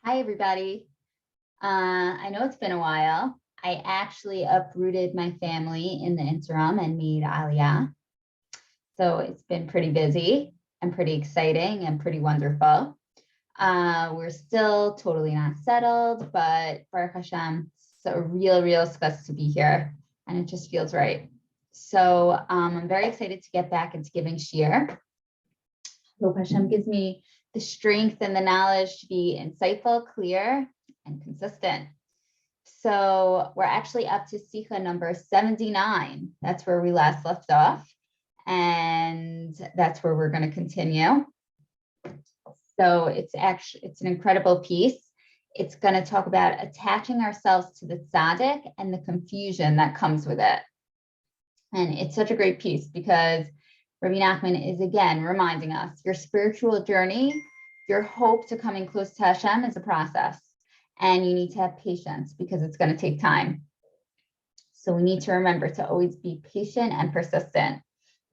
Hi, everybody. I know it's been a while. I actually uprooted my family in the interim and made Aliyah. So it's been pretty busy and pretty exciting and pretty wonderful. We're still totally not settled, but Baruch Hashem, it's a real success to be here, and it just feels right. So I'm very excited to get back into giving shiur. Hope Hashem gives me the strength and the knowledge to be insightful, clear, and consistent. So we're actually up to Sicha number 79. That's where we last left off. And that's where we're going to continue. So it's an incredible piece. It's going to talk about attaching ourselves to the tzaddik and the confusion that comes with it. And it's such a great piece because Rebbe Nachman is again reminding us your spiritual journey, your hope to coming close to Hashem is a process, and you need to have patience because it's going to take time. So we need to remember to always be patient and persistent,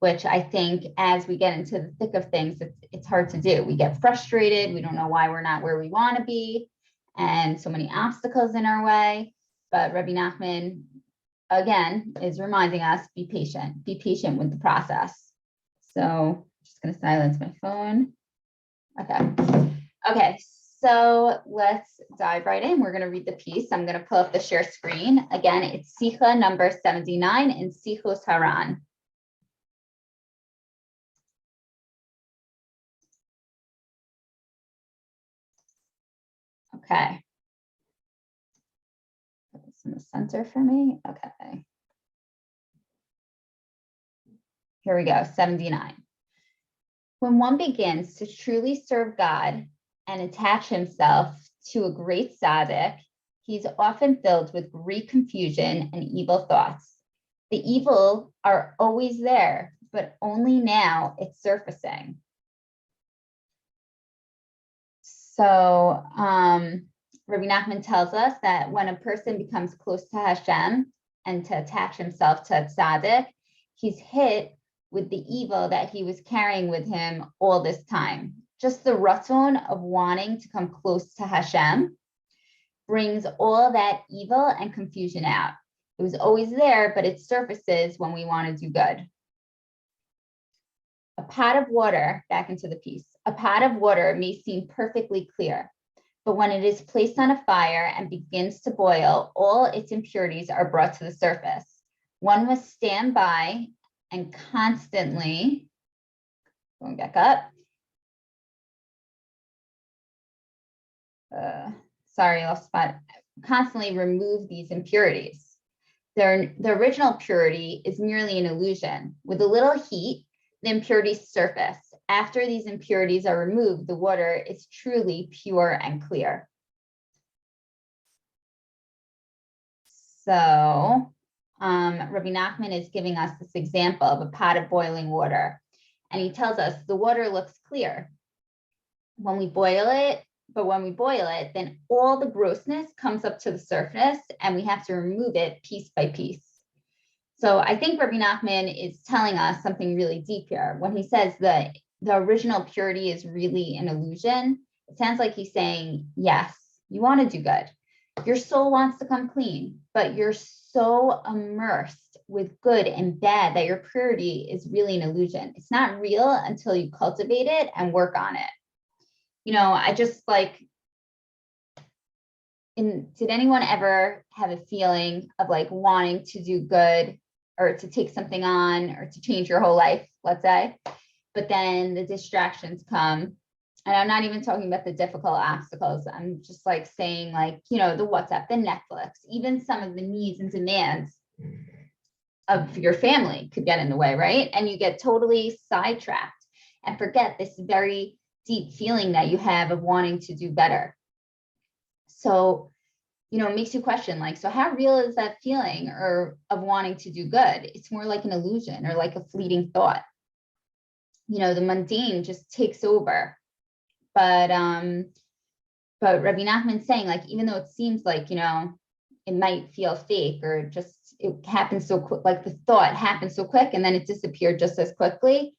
which I think as we get into the thick of things, it's hard to do. We get frustrated. We don't know why we're not where we want to be, and so many obstacles in our way. But Rebbe Nachman, again, is reminding us, be patient with the process. So I'm just going to silence my phone. Okay, so let's dive right in. We're going to read the piece. I'm going to pull up the share screen. Again, it's Sicha number 79 in Sichos HaRan. Okay. Put this in the center for me. Okay. Here we go, 79. When one begins to truly serve God and attach himself to a great tzaddik, he's often filled with great confusion and evil thoughts. The evil are always there, but only now it's surfacing. So Rebbe Nachman tells us that when a person becomes close to Hashem and to attach himself to a tzaddik, he's hit with the evil that he was carrying with him all this time. Just the ratzon of wanting to come close to Hashem brings all that evil and confusion out. It was always there, but it surfaces when we want to do good. A pot of water, back into the piece, a pot of water may seem perfectly clear, but when it is placed on a fire and begins to boil, all its impurities are brought to the surface. One must stand by and constantly, going back up, lost spot, constantly remove these impurities. The original purity is merely an illusion. With a little heat, the impurities surface. After these impurities are removed, the water is truly pure and clear. So, Rebbe Nachman is giving us this example of a pot of boiling water. And he tells us the water looks clear when we boil it, but when we boil it, then all the grossness comes up to the surface and we have to remove it piece by piece. So I think Rebbe Nachman is telling us something really deep here. When he says that the original purity is really an illusion, it sounds like he's saying, yes, you want to do good. Your soul wants to come clean, but you're so immersed with good and bad that your purity is really an illusion. It's not real until you cultivate it and work on it. You know, I just like, did anyone ever have a feeling of like wanting to do good or to take something on or to change your whole life, let's say, but then the distractions come? And I'm not even talking about the difficult obstacles. I'm just like saying like, you know, the WhatsApp, the Netflix, even some of the needs and demands of your family could get in the way, right? And you get totally sidetracked and forget this very deep feeling that you have of wanting to do better. So, you know, it makes you question like, so how real is that feeling or of wanting to do good? It's more like an illusion or like a fleeting thought. You know, the mundane just takes over. But Rebbe Nachman's saying like, even though it seems like, you know, it might feel fake or just it happens so quick, like the thought happens so quick and then it disappeared just as quickly,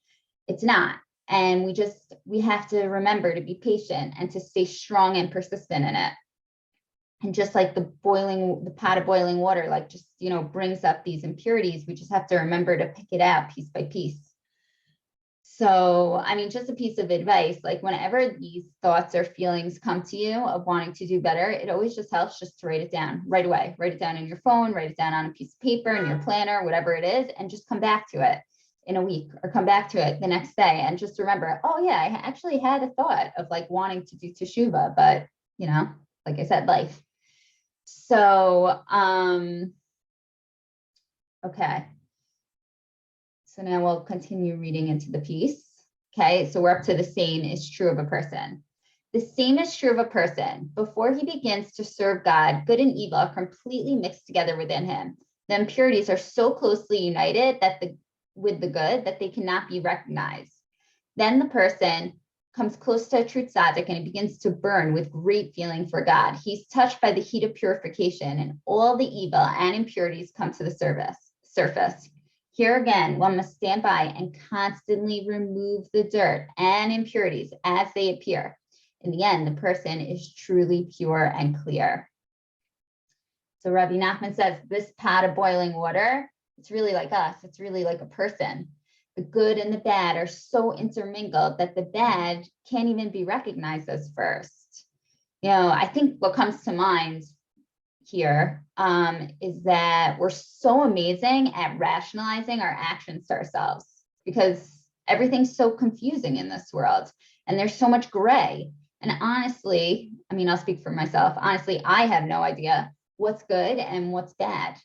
it's not. And we have to remember to be patient and to stay strong and persistent in it. And just like the pot of boiling water, like just, brings up these impurities, we just have to remember to pick it out piece by piece. So, I mean, just a piece of advice, like whenever these thoughts or feelings come to you of wanting to do better, it always just helps just to write it down right away. Write it down in your phone, write it down on a piece of paper, in your planner, whatever it is, and just come back to it in a week or come back to it the next day and just remember, oh yeah, I actually had a thought of like wanting to do teshuvah, but like I said, life. So, okay. So now we'll continue reading into the piece. Okay, so we're up to the same is true of a person. The same is true of a person. Before he begins to serve God, good and evil are completely mixed together within him. The impurities are so closely united with the good that they cannot be recognized. Then the person comes close to a true tzaddik and he begins to burn with great feeling for God. He's touched by the heat of purification and all the evil and impurities come to the surface. Here again, one must stand by and constantly remove the dirt and impurities as they appear. In the end, the person is truly pure and clear. So Rebbe Nachman says, this pot of boiling water, it's really like us. It's really like a person. The good and the bad are so intermingled that the bad can't even be recognized as first. I think what comes to mind here is that we're so amazing at rationalizing our actions to ourselves because everything's so confusing in this world and there's so much gray. And honestly, I mean, I'll speak for myself. Honestly, I have no idea what's good and what's bad.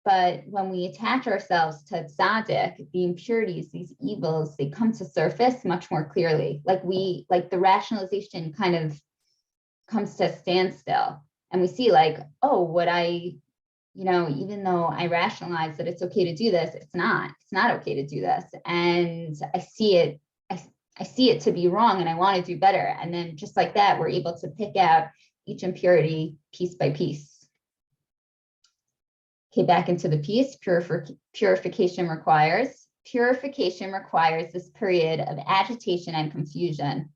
But when we attach ourselves to tzaddik, the impurities, these evils, they come to surface much more clearly. Like the rationalization kind of comes to a standstill. And we see like, oh, even though I rationalize that it's okay to do this, it's not okay to do this. And I see it to be wrong and I want to do better. And then just like that, we're able to pick out each impurity piece by piece. Okay, back into the piece, purification requires this period of agitation and confusion.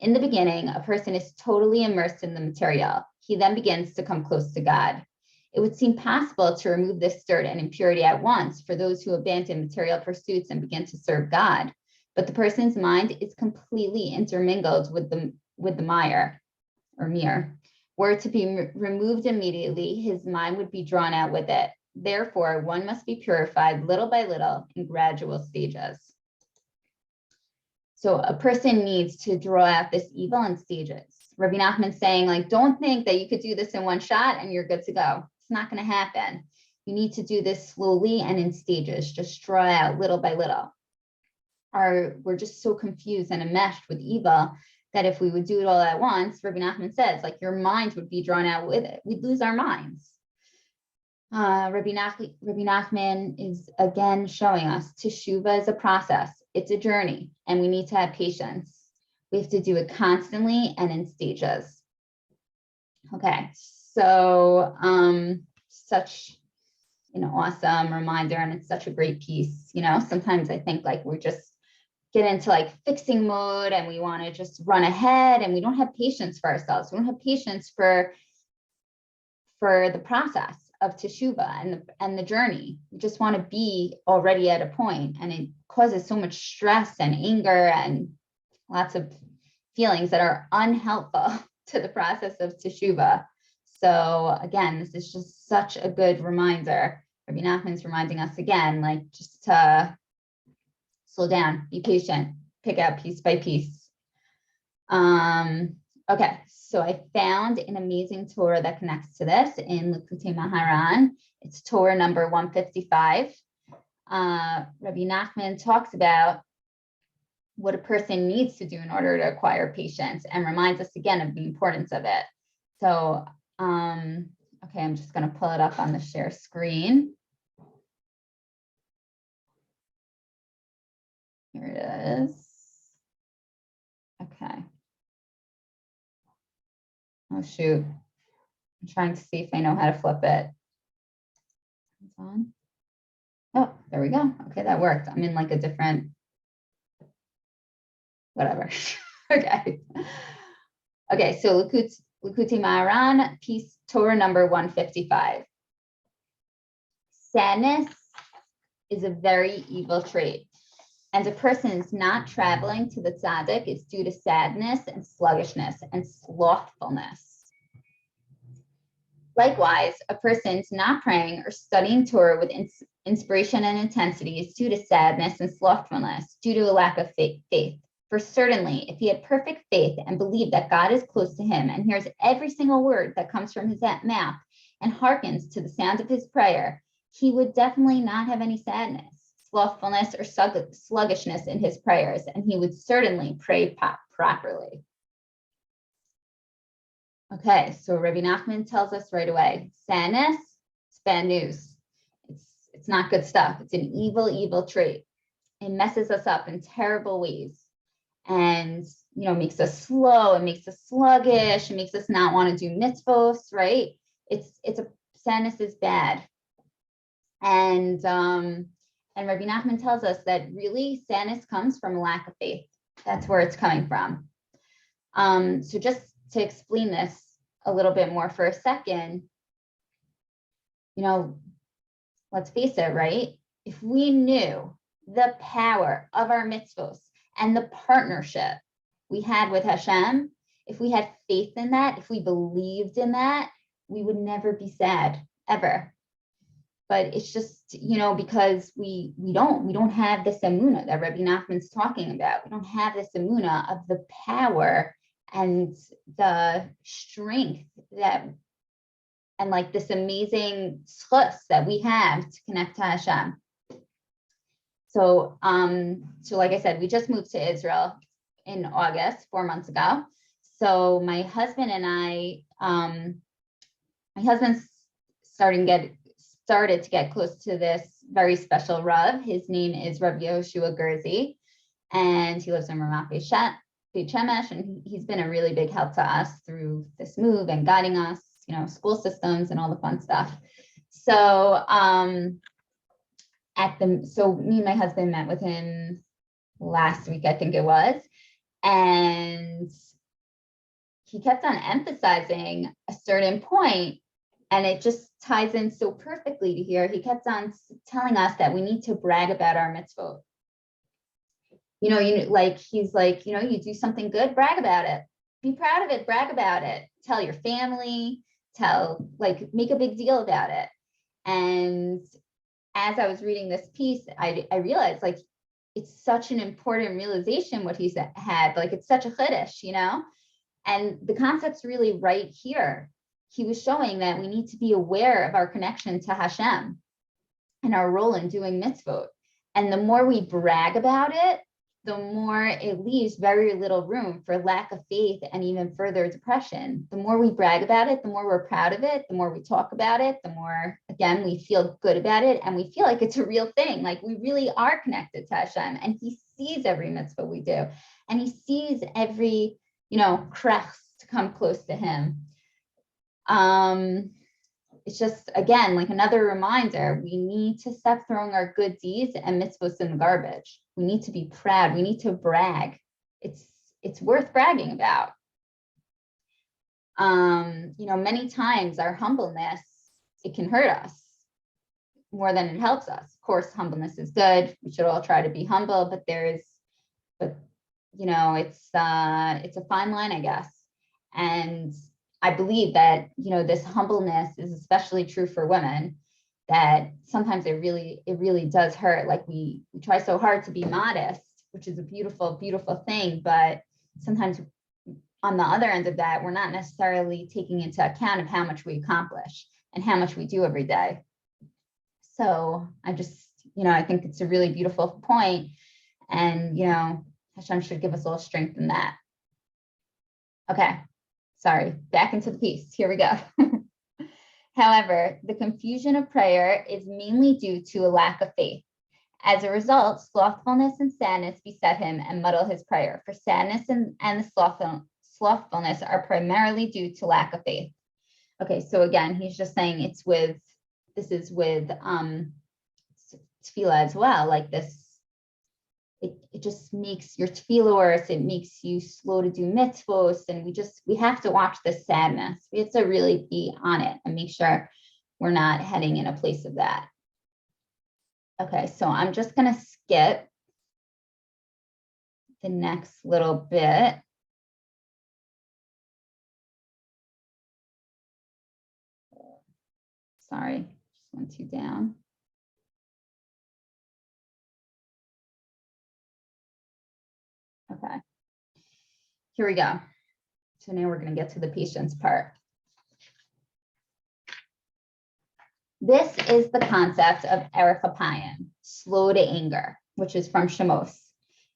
In the beginning, a person is totally immersed in the material. He then begins to come close to God. It would seem possible to remove this dirt and impurity at once for those who abandon material pursuits and begin to serve God. But the person's mind is completely intermingled with the mire or mirror. Were it to be removed immediately, his mind would be drawn out with it. Therefore, one must be purified little by little in gradual stages. So a person needs to draw out this evil in stages. Rebbe Nachman saying, like, don't think that you could do this in one shot and you're good to go. It's not going to happen. You need to do this slowly and in stages, just draw out little by little. We're just so confused and enmeshed with evil that if we would do it all at once, Rebbe Nachman says, like, your mind would be drawn out with it. We'd lose our minds. Rebbe Nachman is again showing us teshuvah is a process. It's a journey, and we need to have patience. We have to do it constantly and in stages. Okay, so such an awesome reminder, and it's such a great piece. Sometimes I think like we just get into like fixing mode, and we want to just run ahead, and we don't have patience for ourselves. We don't have patience for the process of teshuvah and the journey. We just want to be already at a point, and it causes so much stress and anger and lots of feelings that are unhelpful to the process of teshuvah. So again, this is just such a good reminder. Rebbe Nachman's reminding us again, like just to slow down, be patient, pick out piece by piece. Okay, so I found an amazing Torah that connects to this in Lekutey MaHaran. It's Torah number 155. Rebbe Nachman talks about what a person needs to do in order to acquire patience and reminds us again of the importance of it. So, okay, I'm just going to pull it up on the share screen. Here it is. Okay. Oh, shoot. I'm trying to see if I know how to flip it. Hold on. Oh, there we go. Okay, that worked. I'm in like a different. whatever. Okay. Okay, so Lekutey MaHaran, piece Torah number 155. Sadness is a very evil trait, and a person is not traveling to the tzaddik is due to sadness and sluggishness and slothfulness. Likewise, a person's not praying or studying Torah with inspiration and intensity is due to sadness and slothfulness, due to a lack of faith. For certainly, if he had perfect faith and believed that God is close to him and hears every single word that comes from his mouth and hearkens to the sound of his prayer, he would definitely not have any sadness, slothfulness, or sluggishness in his prayers, and he would certainly pray properly. Okay, so Rebbe Nachman tells us right away, sadness, it's bad news. It's not good stuff. It's an evil, evil trait. It messes us up in terrible ways. And, makes us slow, it makes us sluggish, it makes us not want to do mitzvos, right? Sadness is bad. And Rebbe Nachman tells us that really sadness comes from a lack of faith. That's where it's coming from. So just to explain this a little bit more for a second, let's face it, right? If we knew the power of our mitzvos and the partnership we had with Hashem, if we had faith in that, if we believed in that, we would never be sad, ever. But it's just, because we don't have this emunah that Rebbe Nachman's talking about. We don't have this emunah of the power and the strength and like this amazing schus that we have to connect to Hashem. So like I said, we just moved to Israel in August, 4 months ago. So my husband and I, my husband's started to get close to this very special Rav. His name is Rav Yehoshua Gerzi, and he lives in Ramat Beit Shemesh, and he's been a really big help to us through this move and guiding us, school systems and all the fun stuff. So so me and my husband met with him last week, I think it was, and he kept on emphasizing a certain point, and it just ties in so perfectly to here. He kept on telling us that we need to brag about our mitzvot. He's like, you do something good, brag about it. Be proud of it, brag about it. Tell your family, make a big deal about it. And as I was reading this piece, I realized it's such an important realization what he had, it's such a chiddush, and the concept's really right here. He was showing that we need to be aware of our connection to Hashem and our role in doing mitzvot. And the more we brag about it, the more it leaves very little room for lack of faith and even further depression. The more we brag about it, the more we're proud of it, the more we talk about it, the more, again, we feel good about it, and we feel like it's a real thing. Like we really are connected to Hashem, and he sees every mitzvah we do, and he sees every, krech to come close to him. It's just, again, another reminder, we need to stop throwing our good deeds and mitzvahs in the garbage. We need to be proud. We need to brag. It's worth bragging about. Many times our humbleness, it can hurt us more than it helps us. Of course, humbleness is good. We should all try to be humble, but it's a fine line, I guess. And I believe that, this humbleness is especially true for women, that sometimes it really does hurt. We try so hard to be modest, which is a beautiful, beautiful thing. But sometimes on the other end of that, we're not necessarily taking into account of how much we accomplish and how much we do every day. So I just, I think it's a really beautiful point. And, Hashem should give us a little strength in that. Okay. Sorry, back into the piece. Here we go. However, the confusion of prayer is mainly due to a lack of faith. As a result, slothfulness and sadness beset him and muddle his prayer. For sadness and the slothfulness are primarily due to lack of faith. Okay, so again, he's just saying this is with tefillah as well. it just makes your tefillah worse. It makes you slow to do mitzvos. And we have to watch the sadness. We have to really be on it and make sure we're not heading in a place of that. Okay, so I'm just going to skip the next little bit. Sorry, just went too down. Okay, here we go. So now we're going to get to the patience part. This is the concept of erech apayim, slow to anger, which is from Shemos.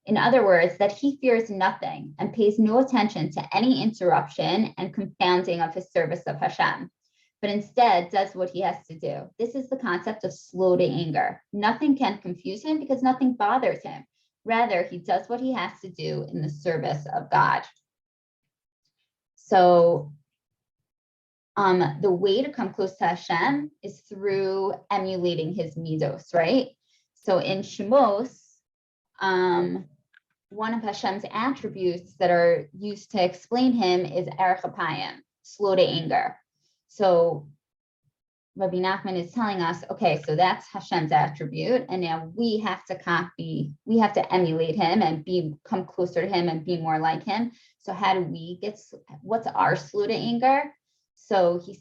In other words, that he fears nothing and pays no attention to any interruption and confounding of his service of Hashem, but instead does what he has to do. This is the concept of slow to anger. Nothing can confuse him because nothing bothers him. Rather, he does what he has to do in the service of God. So the way to come close to Hashem is through emulating his midos, right? So in Shemos, one of Hashem's attributes that are used to explain him is erech apayim, slow to anger. So Rebbe Nachman is telling us, okay, so that's Hashem's attribute, and now we have to emulate him and come closer to him and be more like him. So how do we what's our slow to anger? So he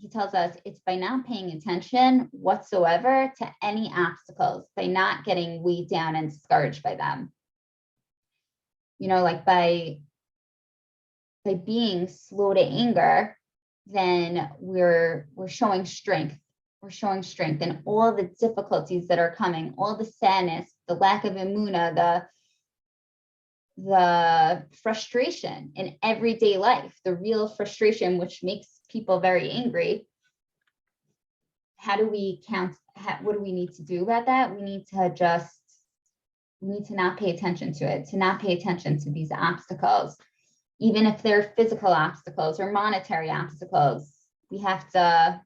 tells us it's by not paying attention whatsoever to any obstacles, by not getting weighed down and discouraged by them. Like by being slow to anger, then we're showing strength. We're showing strength in all the difficulties that are coming, all the sadness, the lack of emunah, the frustration in everyday life, the real frustration, which makes people very angry. How do we what do we need to do about that? We need to not pay attention to it, to not pay attention to these obstacles. Even if they're physical obstacles or monetary obstacles, we have to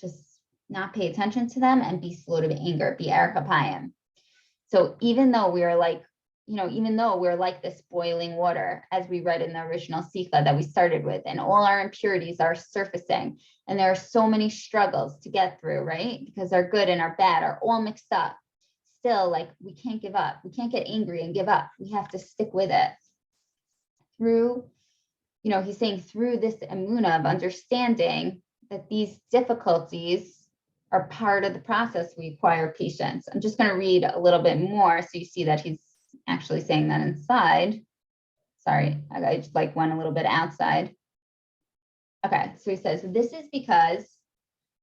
just not pay attention to them and be slow to anger, be erech apayim. So even though we're like this boiling water, as we read in the original Sikha that we started with, and all our impurities are surfacing, and there are so many struggles to get through, right? Because our good and our bad are all mixed up. Still, like, we can't give up. We can't get angry and give up. We have to stick with it. He's saying through this emunah of understanding that these difficulties are part of the process, we acquire patience. I'm just going to read a little bit more so you see that he's actually saying that inside. Sorry, I just went a little bit outside. Okay, so he says, this is because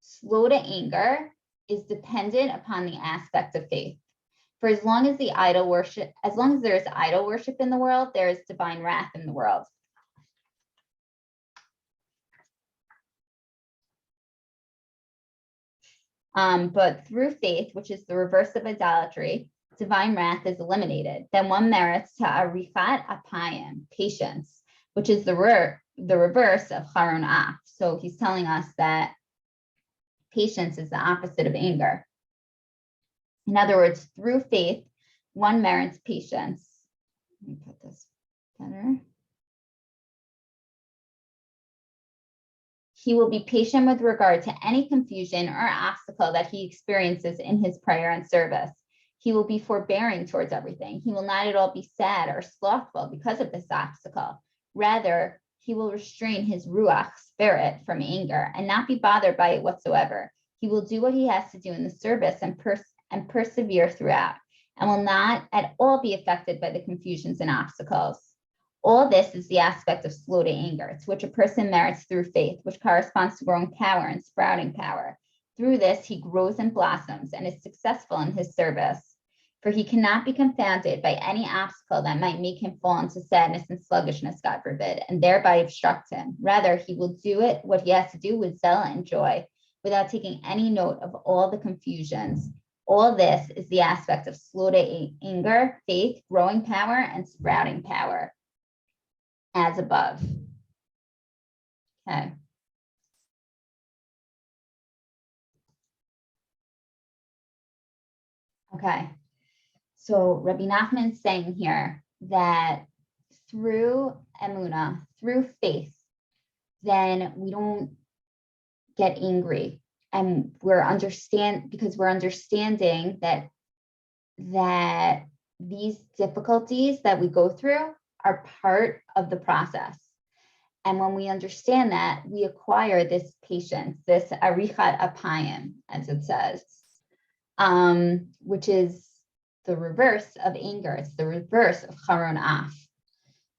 slow to anger is dependent upon the aspect of faith. For as long as there is idol worship in the world, there is divine wrath in the world. But through faith, which is the reverse of idolatry, divine wrath is eliminated. Then one merits to arichat apayim, patience, which is the reverse of charon af. So he's telling us that patience is the opposite of anger. In other words, through faith, one merits patience. Let me put this better. He will be patient with regard to any confusion or obstacle that he experiences in his prayer and service. He will be forbearing towards everything. He will not at all be sad or slothful because of this obstacle. Rather, he will restrain his ruach spirit from anger and not be bothered by it whatsoever. He will do what he has to do in the service and persevere throughout, and will not at all be affected by the confusions and obstacles. All this is the aspect of slow to anger, to which a person merits through faith, which corresponds to growing power and sprouting power. Through this, he grows and blossoms and is successful in his service. For he cannot be confounded by any obstacle that might make him fall into sadness and sluggishness, God forbid, and thereby obstruct him. Rather, he will do what he has to do with zeal and joy, without taking any note of all the confusions. All this is the aspect of slow to anger, faith, growing power, and sprouting power, as above. Okay. Okay. So Rebbe Nachman is saying here that through emunah, through faith, then we don't get angry, and because we're understanding that these difficulties that we go through are part of the process. And when we understand that, we acquire this patience, this arichat apayim, as it says, which is the reverse of anger. It's the reverse of charon af.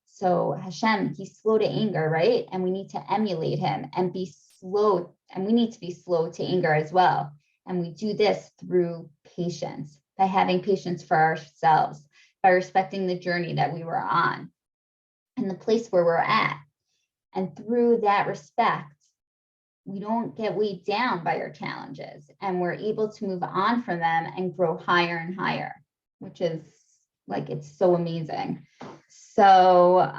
So Hashem, he's slow to anger, right? And we need to emulate him and be slow, and we need to be slow to anger as well. And we do this through patience, by having patience for ourselves, by respecting the journey that we were on and the place where we're at. And through that respect, we don't get weighed down by our challenges, and we're able to move on from them and grow higher and higher, which is like, it's so amazing. So,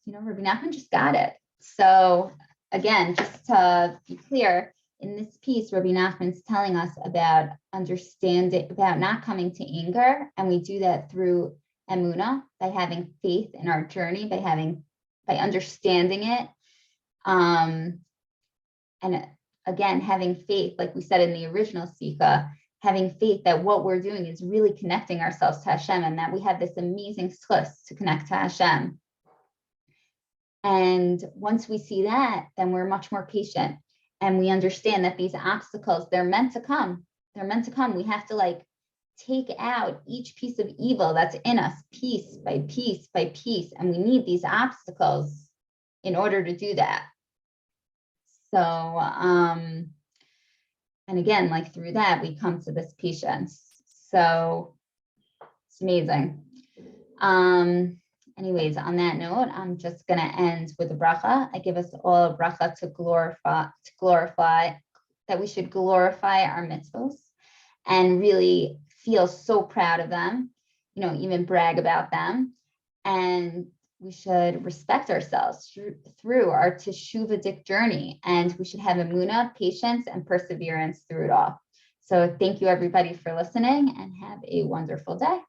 Rebbe Nachman just got it. So again, just to be clear, in this piece, Rebbe Nachman's telling us about understanding, about not coming to anger. And we do that through emunah, by having faith in our journey, by understanding it. And again, having faith, like we said in the original Sikha, having faith that what we're doing is really connecting ourselves to Hashem, and that we have this amazing schus to connect to Hashem. And once we see that, then we're much more patient, and we understand that these obstacles, they're meant to come. They're meant to come. We have to take out each piece of evil that's in us, piece by piece by piece. And we need these obstacles in order to do that. So, and again, through that, we come to this patience. So it's amazing. Anyways, on that note, I'm just going to end with a bracha. I give us all a bracha to glorify, that we should glorify our mitzvos and really feel so proud of them, even brag about them. And we should respect ourselves through our teshuvadik journey, and we should have emunah, patience, and perseverance through it all. So thank you, everybody, for listening, and have a wonderful day.